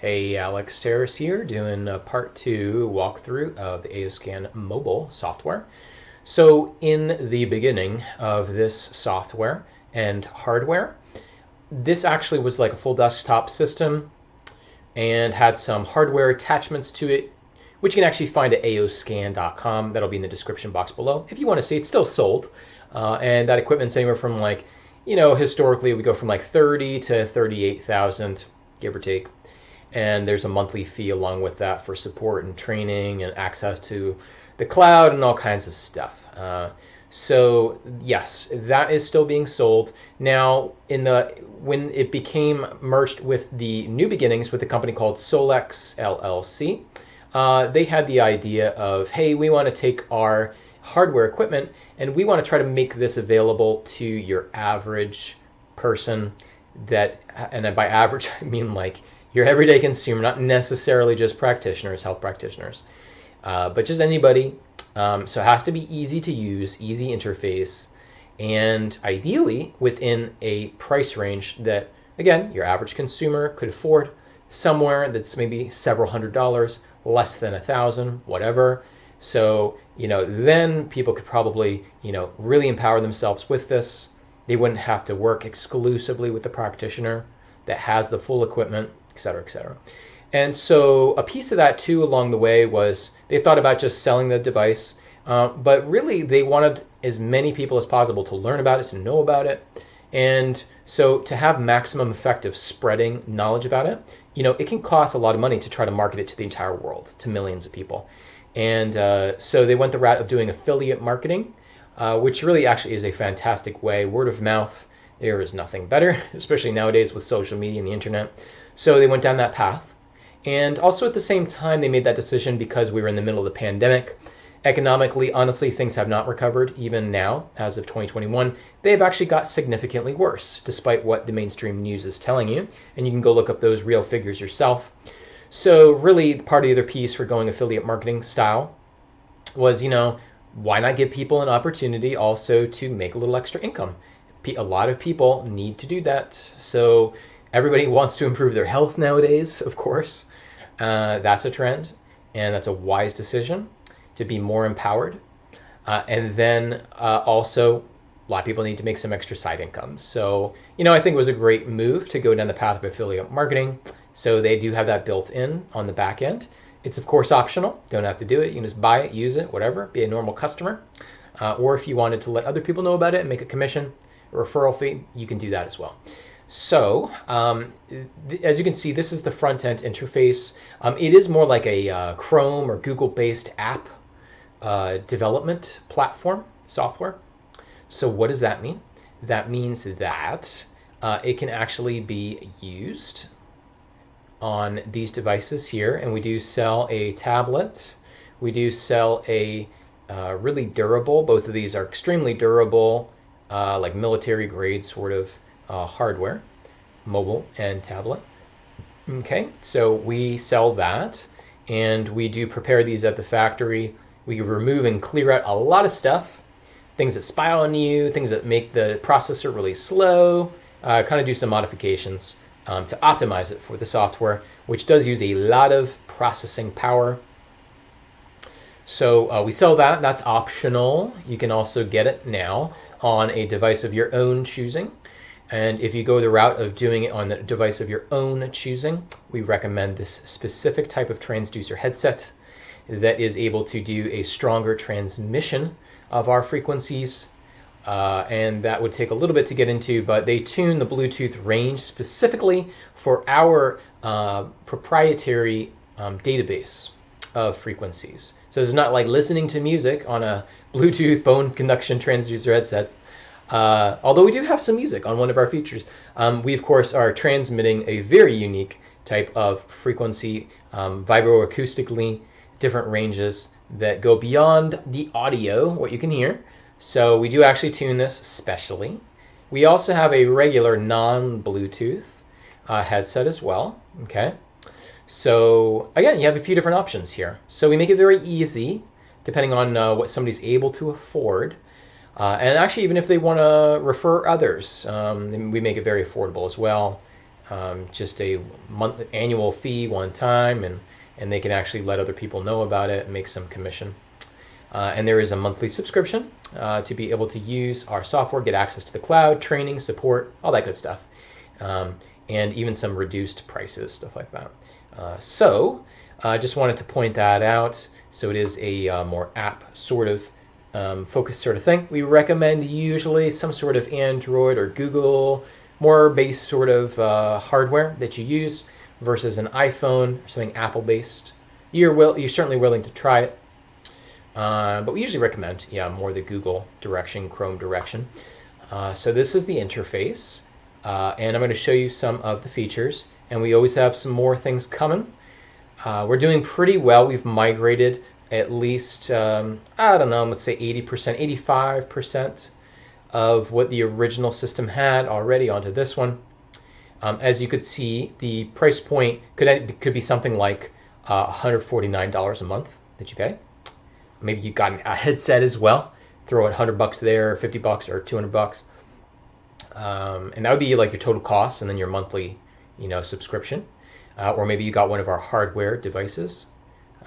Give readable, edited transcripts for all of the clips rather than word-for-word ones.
Hey, Alex Terrace here, doing a part 2 walkthrough of the AOScan mobile software. So in the beginning of this software and hardware, this actually was like a full desktop system and had some hardware attachments to it, which you can actually find at aoscan.com. That'll be in the description box below. If you want to see, it's still sold. And that equipment's anywhere from historically we go from like 30 to 38,000, give or take. And there's a monthly fee along with that for support and training and access to the cloud and all kinds of stuff. So yes, that is still being sold. Now, when it became merged with the New Beginnings with a company called Solex LLC, they had the idea of, hey, we want to take our hardware equipment and we want to try to make this available to your average person and by average, I mean like your everyday consumer, not necessarily just practitioners, health practitioners, but just anybody. So it has to be easy to use, easy interface, and ideally within a price range that, again, your average consumer could afford, somewhere that's maybe several $100s, less than 1,000, whatever. So, then people could probably, really empower themselves with this. They wouldn't have to work exclusively with the practitioner that has the full equipment, et cetera, et cetera. And so a piece of that too along the way was they thought about just selling the device, but really they wanted as many people as possible to learn about it, to know about it. And so to have maximum effective spreading knowledge about it, it can cost a lot of money to try to market it to the entire world, to millions of people. And so they went the route of doing affiliate marketing, which really actually is a fantastic way. Word of mouth, there is nothing better, especially nowadays with social media and the internet. So they went down that path. And also at the same time, they made that decision because we were in the middle of the pandemic. Economically, honestly, things have not recovered even now, as of 2021. They have actually got significantly worse, despite what the mainstream news is telling you. And you can go look up those real figures yourself. So really, part of the other piece for going affiliate marketing style was, why not give people an opportunity also to make a little extra income? A lot of people need to do that. So everybody wants to improve their health nowadays, of course. That's a trend, and that's a wise decision to be more empowered. And then also, a lot of people need to make some extra side income. So, I think it was a great move to go down the path of affiliate marketing. So they do have that built in on the back end. It's, of course, optional. Don't have to do it. You can just buy it, use it, whatever, be a normal customer. Or if you wanted to let other people know about it and make a commission, a referral fee, you can do that as well. So as you can see, this is the front end interface. It is more like a Chrome or Google-based app development platform software. So what does that mean? That means that it can actually be used on these devices here. And we do sell a tablet. We do sell a really durable, both of these are extremely durable, like military grade sort of hardware, mobile and tablet. Okay, so we sell that, and we do prepare these at the factory. We remove and clear out a lot of stuff, things that spy on you, things that make the processor really slow, kind of do some modifications to optimize it for the software, which does use a lot of processing power. So we sell that. That's optional. You can also get it now on a device of your own choosing. And if you go the route of doing it on the device of your own choosing, we recommend this specific type of transducer headset that is able to do a stronger transmission of our frequencies. And that would take a little bit to get into, but they tune the Bluetooth range specifically for our proprietary database of frequencies. So it's not like listening to music on a Bluetooth bone conduction transducer headset. Although we do have some music on one of our features. We, of course, are transmitting a very unique type of frequency, vibroacoustically, different ranges that go beyond the audio, what you can hear. So we do actually tune this specially. We also have a regular non-Bluetooth headset as well. Okay. So again, you have a few different options here. So we make it very easy, depending on what somebody's able to afford. And actually, even if they want to refer others, we make it very affordable as well. just a annual fee one time, and they can actually let other people know about it and make some commission. And there is a monthly subscription to be able to use our software, get access to the cloud, training, support, all that good stuff, and even some reduced prices, stuff like that. So I just wanted to point that out. So it is a more app sort of focused sort of thing. We recommend usually some sort of Android or Google, more based sort of hardware that you use versus an iPhone or something Apple-based. You're certainly willing to try it. But we usually recommend, more the Google direction, Chrome direction. So this is the interface, and I'm going to show you some of the features, and we always have some more things coming. We're doing pretty well. We've migrated at least, I don't know, let's say 80%, 85% of what the original system had already onto this one. As you could see, the price point could be something like $149 a month that you pay. Maybe you got a headset as well. Throw it $100 there, $50 or $200, and that would be like your total cost, and then your monthly, subscription. Or maybe you got one of our hardware devices.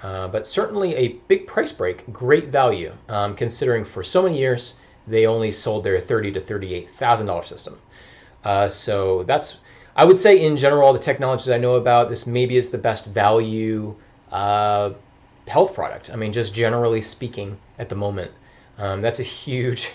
But certainly a big price break, great value, considering for so many years they only sold their $30,000 to $38,000 system. So that's, I would say in general, the technologies I know about, this maybe is the best value health product. I mean, just generally speaking at the moment, that's a huge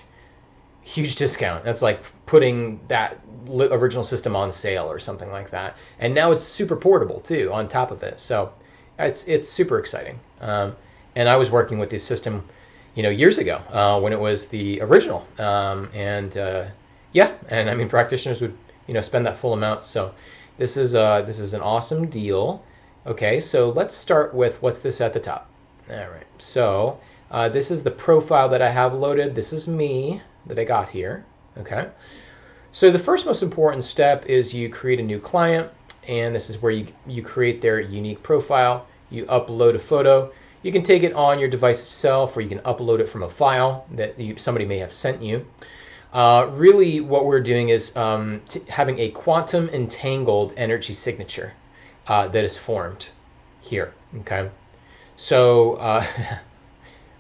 discount. That's like putting that original system on sale or something like that. And now it's super portable too on top of it. So it's super exciting. And I was working with this system, years ago when it was the original. And I mean, practitioners would, spend that full amount. So this is an awesome deal. Okay, so let's start with what's this at the top. All right, so this is the profile that I have loaded. This is me that I got here. Okay, so the first most important step is you create a new client, and this is where you create their unique profile. You upload a photo. You can take it on your device itself, or you can upload it from a file that somebody may have sent you. Really, what we're doing is having a quantum entangled energy signature that is formed here. Okay, so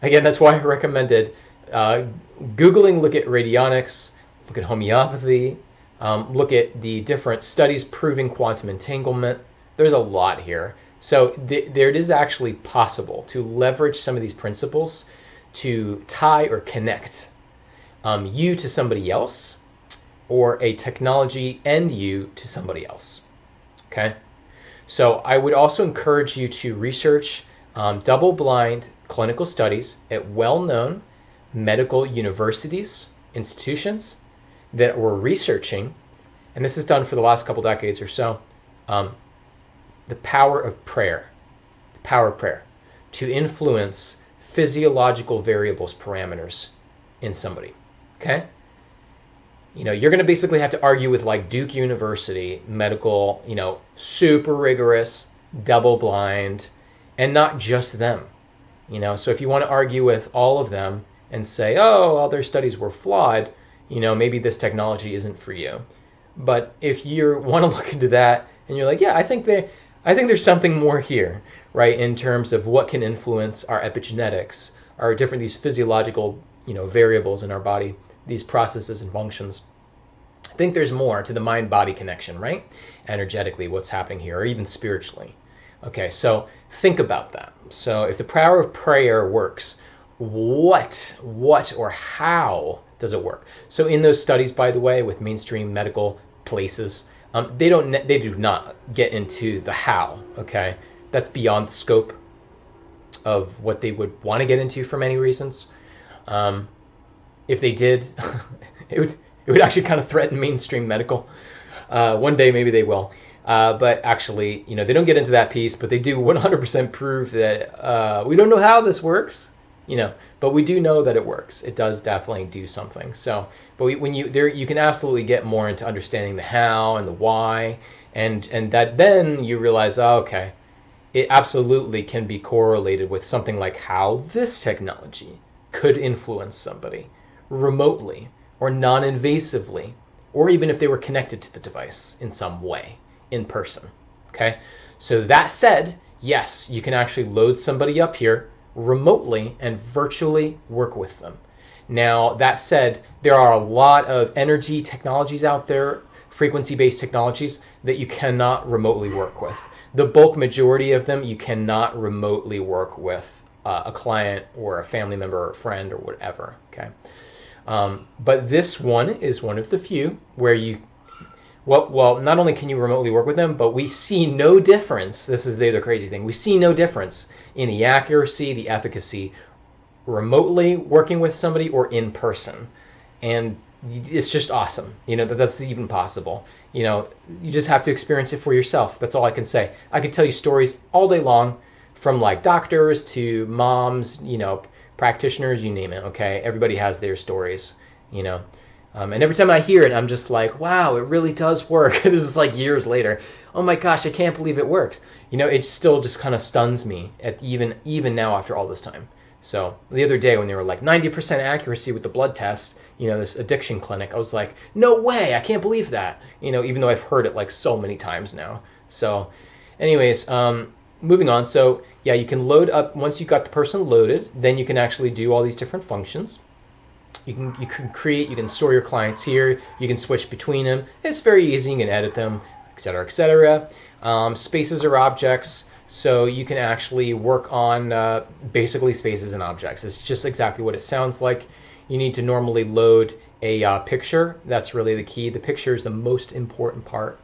again, that's why I recommended Googling. Look at radionics, look at homeopathy, look at the different studies proving quantum entanglement. There's a lot here. So there it is actually possible to leverage some of these principles to tie or connect you to somebody else, or a technology and you to somebody else. Okay. So I would also encourage you to research double-blind clinical studies at well-known medical universities, institutions that were researching, and this is done for the last couple decades or so, the power of prayer to influence physiological variables, parameters in somebody. Okay? You're going to basically have to argue with like Duke University, medical, super rigorous, double-blind, and not just them. So if you want to argue with all of them and say, oh, all their studies were flawed, maybe this technology isn't for you. But if you want to look into that and you're like, yeah, I think there's something more here, right, in terms of what can influence our epigenetics, our these physiological, variables in our body, these processes and functions. I think there's more to the mind-body connection, right? Energetically, what's happening here, or even spiritually. Okay, so think about that. So if the power of prayer works, what or how does it work? So in those studies, by the way, with mainstream medical places, they do not get into the how. Okay, that's beyond the scope of what they would want to get into for many reasons. If they did, it would actually kind of threaten mainstream medical. One day maybe they will. But actually, they don't get into that piece, but they do 100% prove that we don't know how this works, but we do know that it works. It does definitely do something. So, but you can absolutely get more into understanding the how and the why, and that then you realize, oh, okay, it absolutely can be correlated with something like how this technology could influence somebody remotely or non-invasively, or even if they were connected to the device in some way. in person. Okay, so that said, yes, you can actually load somebody up here remotely and virtually work with them. Now, that said, there are a lot of energy technologies out there, frequency-based technologies, that you cannot remotely work with. The bulk majority of them you cannot remotely work with a client or a family member or a friend or whatever. Okay, but this one is one of the few where you, well, not only can you remotely work with them, but we see no difference. This is the other crazy thing. We see no difference in the accuracy, the efficacy, remotely working with somebody or in person. And it's just awesome, that's even possible. You just have to experience it for yourself. That's all I can say. I could tell you stories all day long, from like doctors to moms, practitioners, you name it. Okay, everybody has their stories, and every time I hear it, I'm just like, wow, it really does work. This is like years later. Oh my gosh, I can't believe it works. It still just kind of stuns me at even now after all this time. So the other day when they were like 90% accuracy with the blood test, this addiction clinic, I was like, no way, I can't believe that. Even though I've heard it like so many times now. So anyways, moving on. So yeah, you can load up, once you've got the person loaded, then you can actually do all these different functions. You can store your clients here. You can switch between them. It's very easy. You can edit them, etc., etc. Spaces are objects. So you can actually work on basically spaces and objects. It's just exactly what it sounds like. You need to normally load a picture. That's really the key. The picture is the most important part.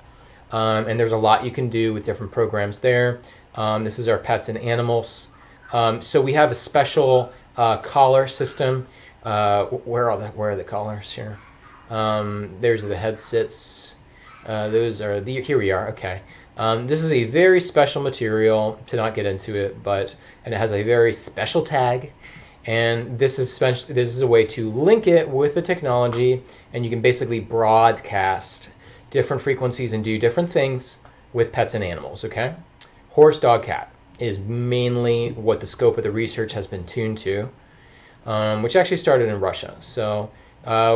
And there's a lot you can do with different programs there. This is our pets and animals. So we have a special collar system. Where are the collars here? There's the headsets. Those are here we are. Okay. This is a very special material, to not get into it, and it has a very special tag. And this is a way to link it with the technology, and you can basically broadcast different frequencies and do different things with pets and animals. Okay. Horse, dog, cat is mainly what the scope of the research has been tuned to, which actually started in Russia. So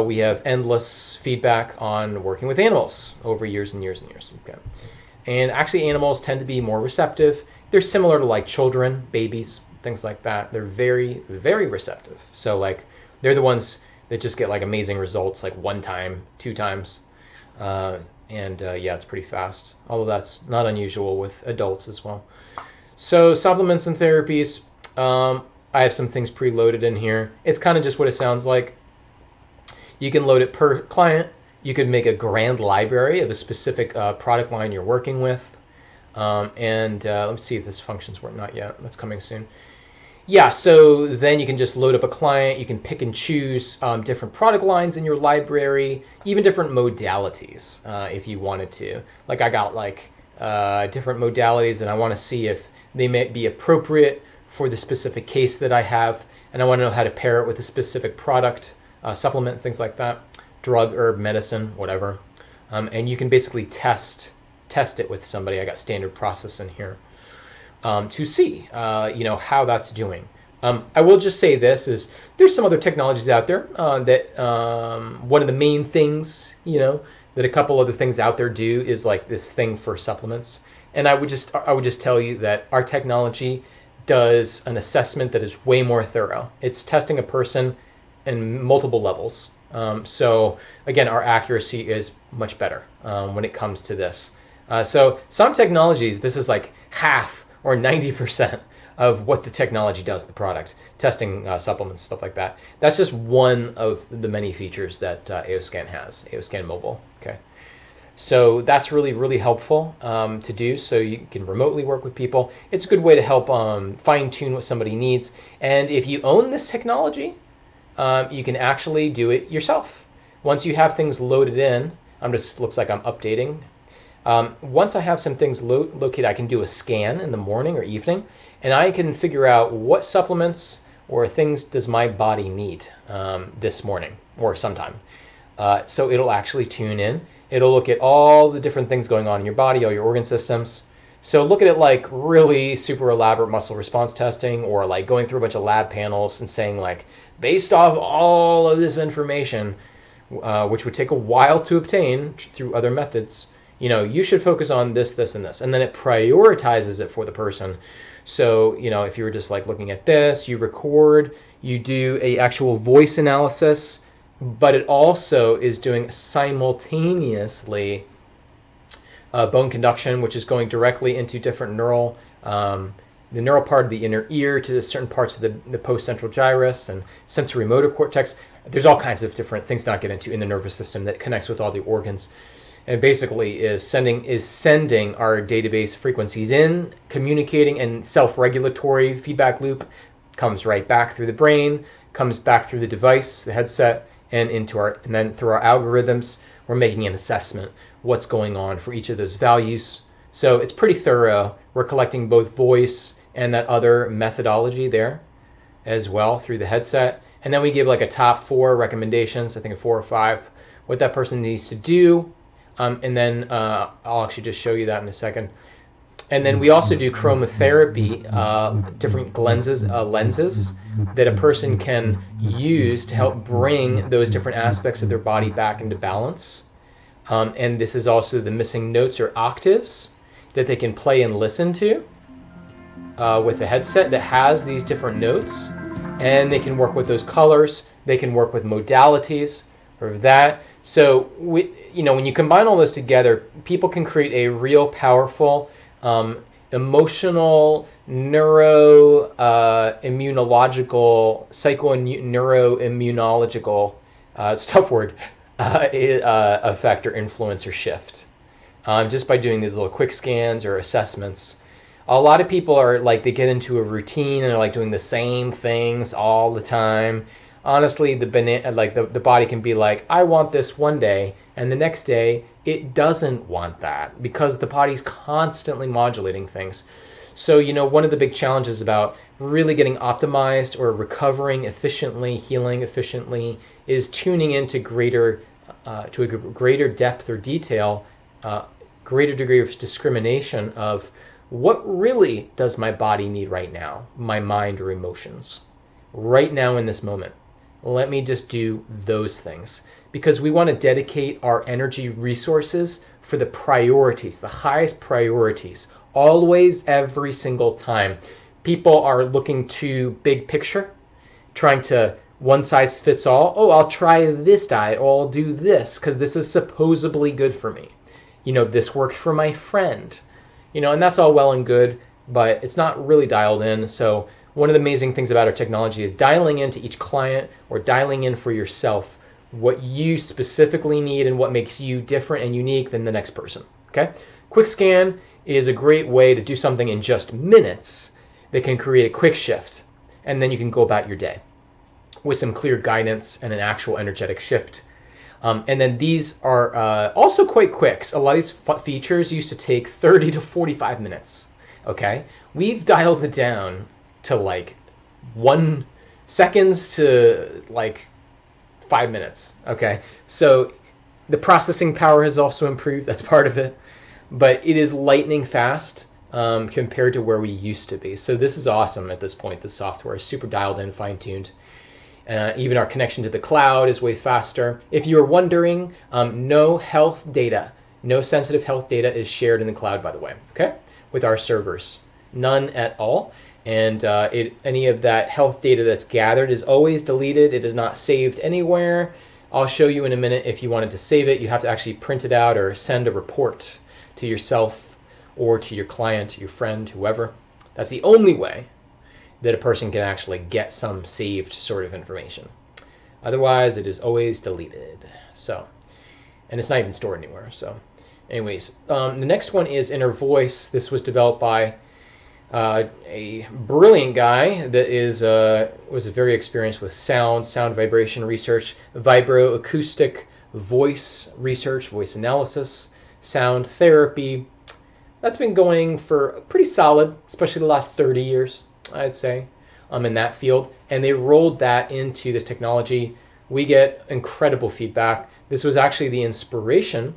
we have endless feedback on working with animals over years and years and years. Okay. And actually animals tend to be more receptive. They're similar to like children, babies, things like that. They're very, very receptive. So like they're the ones that just get like amazing results like 1 time, 2 times. Yeah, it's pretty fast. Although that's not unusual with adults as well. So supplements and therapies. I have some things preloaded in here. It's kind of just what it sounds like. You can load it per client. You could make a grand library of a specific product line you're working with. Let's see if this functions work. Not yet. That's coming soon. Yeah, so then you can just load up a client. You can pick and choose different product lines in your library, even different modalities if you wanted to. Like I got like different modalities, and I want to see if they may be appropriate for the specific case that I have, and I want to know how to pair it with a specific product, supplement, things like that, drug, herb, medicine, whatever. And you can basically test it with somebody. I got standard process in here to see, how that's doing. I will just say this is there's some other technologies out there that one of the main things, that a couple other things out there do is like this thing for supplements. And I would just tell you that our technology does an assessment that is way more thorough. It's testing a person in multiple levels. So again, our accuracy is much better when it comes to this. So some technologies, this is like half or 90% of what the technology does, the product, testing supplements, stuff like that. That's just one of the many features that AOScan has, AOScan Mobile. Okay. So that's really, really helpful to do, so you can remotely work with people. It's a good way to help fine-tune what somebody needs. And if you own this technology, you can actually do it yourself. Once you have things loaded in, looks like I'm updating. Once I have some things located, I can do a scan in the morning or evening, and I can figure out what supplements or things does my body need this morning or sometime. So it'll actually tune in. It'll look at all the different things going on in your body, all your organ systems. So look at it like really super elaborate muscle response testing, or like going through a bunch of lab panels and saying like, based off all of this information, which would take a while to obtain through other methods, you should focus on this, this, and this. And then it prioritizes it for the person. So, if you were just like looking at this, you record, you do a actual voice analysis, but it also is doing simultaneously bone conduction, which is going directly into different the neural part of the inner ear to certain parts of the post-central gyrus and sensory motor cortex. There's all kinds of different things not get into in the nervous system that connects with all the organs. And basically is sending our database frequencies in, communicating, and self-regulatory feedback loop comes right back through the brain, comes back through the device, the headset, and then through our algorithms, we're making an assessment what's going on for each of those values. So it's pretty thorough. We're collecting both voice and that other methodology there as well through the headset. And then we give like a top 4 recommendations, I think 4 or 5, what that person needs to do. And then I'll actually just show you that in a second. And then we also do chromotherapy, different lenses that a person can use to help bring those different aspects of their body back into balance. And this is also the missing notes or octaves that they can play and listen to with the headset that has these different notes. And they can work with those colors. They can work with modalities or that. So, when you combine all those together, people can create a real powerful emotional, neuroimmunological, psychoneuroimmunological, it's a tough word, effect or influence or shift. Just by doing these little quick scans or assessments. A lot of people are like, they get into a routine and are like doing the same things all the time. Honestly, the body can be like, I want this one day, and the next day it doesn't want that because the body's constantly modulating things. So, one of the big challenges about really getting optimized or recovering efficiently, healing efficiently, is tuning into to a greater depth or detail, greater degree of discrimination of what really does my body need right now, my mind or emotions, right now in this moment. Let me just do those things, because we want to dedicate our energy resources for the priorities, the highest priorities, always, every single time. People are looking to big picture, trying to one size fits all. Oh, I'll try this diet, or I'll do this because this is supposedly good for me. This worked for my friend. And that's all well and good, but it's not really dialed in. So one of the amazing things about our technology is dialing into each client or dialing in for yourself what you specifically need and what makes you different and unique than the next person. Okay? Quick scan is a great way to do something in just minutes that can create a quick shift, and then you can go about your day with some clear guidance and an actual energetic shift. And then these are also quite quick. So a lot of these features used to take 30 to 45 minutes. Okay? We've dialed it down to like 1 seconds to like 5 minutes. Okay? So the processing power has also improved. That's part of it. But it is lightning fast compared to where we used to be. So this is awesome at this point. The software is super dialed in, fine-tuned. Even our connection to the cloud is way faster. If you're wondering, no sensitive health data is shared in the cloud, by the way, okay, with our servers. None at all. And any of that health data that's gathered is always deleted. It is not saved anywhere. I'll show you in a minute. If you wanted to save it, you have to actually print it out or send a report to yourself or to your client, your friend, whoever. That's the only way that a person can actually get some saved sort of information. Otherwise, it is always deleted. So, and it's not even stored anywhere. So, anyways, the next one is innervoice. This was developed by a brilliant guy that was very experienced with sound vibration research, vibroacoustic voice research, voice analysis, sound therapy. That's been going for pretty solid, especially the last 30 years. I'd say, in that field. And they rolled that into this technology. We get incredible feedback. This was actually the inspiration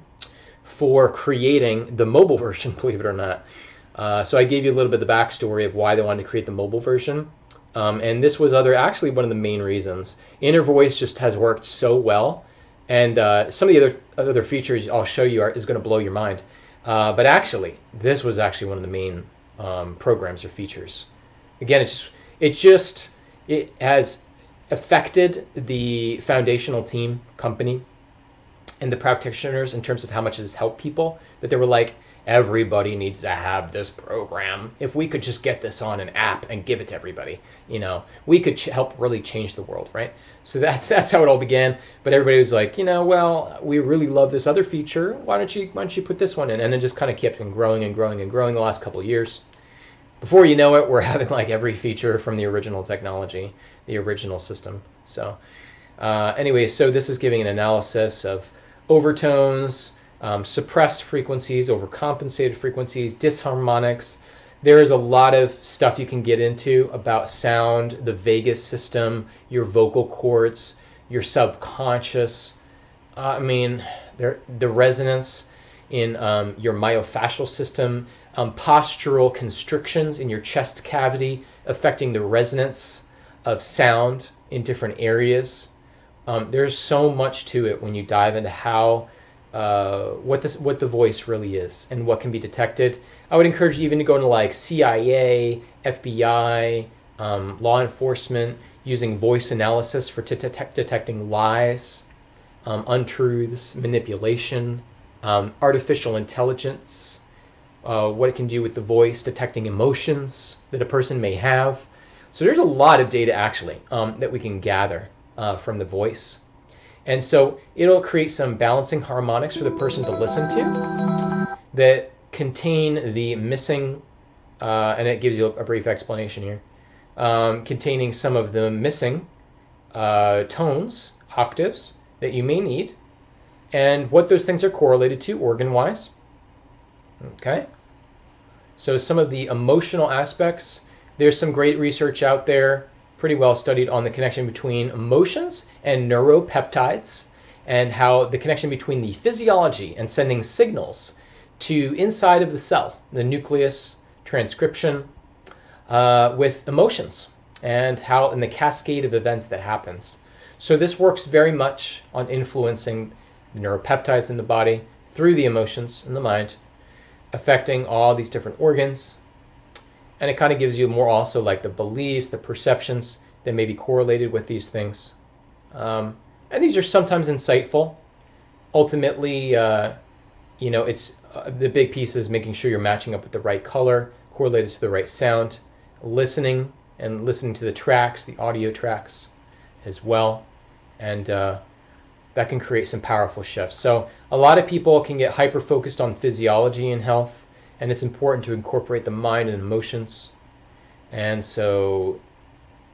for creating the mobile version, believe it or not. So I gave you a little bit of the backstory of why they wanted to create the mobile version. And this was actually one of the main reasons. Innervoice just has worked so well. And some of the other features I'll show you is going to blow your mind. But actually, this was actually one of the main programs or features. Again, it has affected the foundational team company and the practitioners in terms of how much it has helped people, that they were like, everybody needs to have this program. If we could just get this on an app and give it to everybody, we could help really change the world, right? So that's how it all began. But everybody was like, well, we really love this other feature. Why don't you put this one in? And it just kind of kept on growing and growing and growing the last couple of years. Before you know it, we're having like every feature from the original technology, the original system. So anyway, so this is giving an analysis of overtones, suppressed frequencies, overcompensated frequencies, disharmonics. There is a lot of stuff you can get into about sound, the vagus system, your vocal cords, your subconscious. The resonance in your myofascial system, postural constrictions in your chest cavity affecting the resonance of sound in different areas. There's so much to it when you dive into how what the voice really is and what can be detected. I would encourage you even to go into like CIA, FBI, law enforcement, using voice analysis for detecting lies, untruths, manipulation, artificial intelligence, what it can do with the voice, detecting emotions that a person may have. So there's a lot of data actually that we can gather from the voice. And so it'll create some balancing harmonics for the person to listen to that contain the missing, and it gives you a brief explanation here, containing some of the missing tones, octaves that you may need, and what those things are correlated to organ-wise. Okay? So some of the emotional aspects, there's some great research out there, pretty well studied, on the connection between emotions and neuropeptides, and how the connection between the physiology and sending signals to inside of the cell, the nucleus, transcription, with emotions, and how in the cascade of events that happens. So this works very much on influencing the neuropeptides in the body through the emotions in the mind, affecting all these different organs. And it kind of gives you more also like the beliefs, the perceptions that may be correlated with these things. And these are sometimes insightful. Ultimately, it's the big piece is making sure you're matching up with the right color, correlated to the right sound, listening to the tracks, the audio tracks as well. And that can create some powerful shifts. So a lot of people can get hyper-focused on physiology and health, and it's important to incorporate the mind and emotions. And so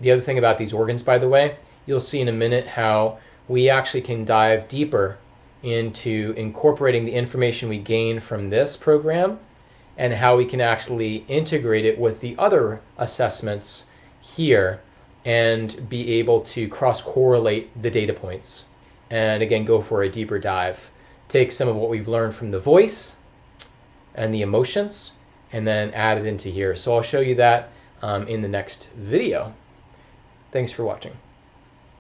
the other thing about these organs, by the way, you'll see in a minute how we actually can dive deeper into incorporating the information we gain from this program and how we can actually integrate it with the other assessments here and be able to cross-correlate the data points. And again, go for a deeper dive. Take some of what we've learned from the voice and the emotions and then add it into here. So I'll show you that in the next video. Thanks for watching.